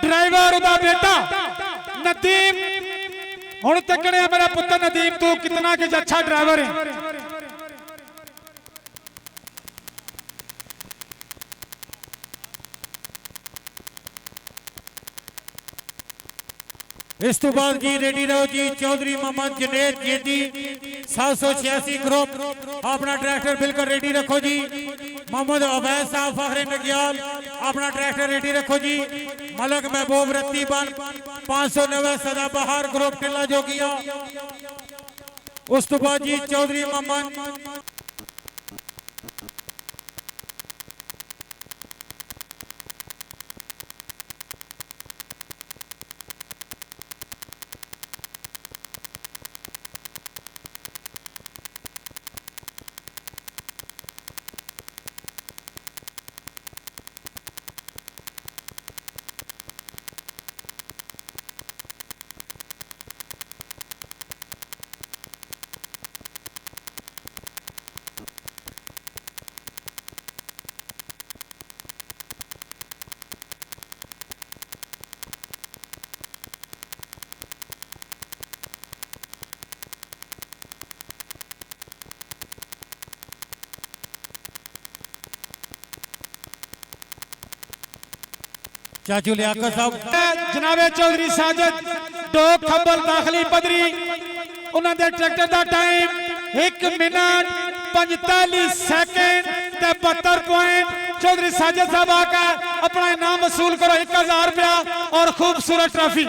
Driver दा बेटा नदीम हुण तकड़े मेरा पुत्र नदीम तू कितना कि अच्छा ड्राइवर है। इस तो बाद जी रेडी रहो जी। चौधरी मोहम्मद जुनेद जी 786 ग्रुप अपना ट्रैक्टर बिल्कुल रेडी रखो जी। मोहम्मद अवैध साहब फखरे नगियाल अपना ट्रैक्टर रेडी रखो जी। मलक महबूब रत्ती बन 590 सदाबहार ग्रुप टिल्ला जोगिया। उस तो बाद जी चौधरी मोहम्मद चाचू लियाकत साहब जनाबे चौधरी साजिद डोक खब्बल दाखली पदरी उन्होंने ट्रैक्टर का time 1 minute 45 second 72 point. Chaudhary Sajid sahab आकर अपना इनाम वसूल करो 1000 रुपया और खूबसूरत ट्रॉफी।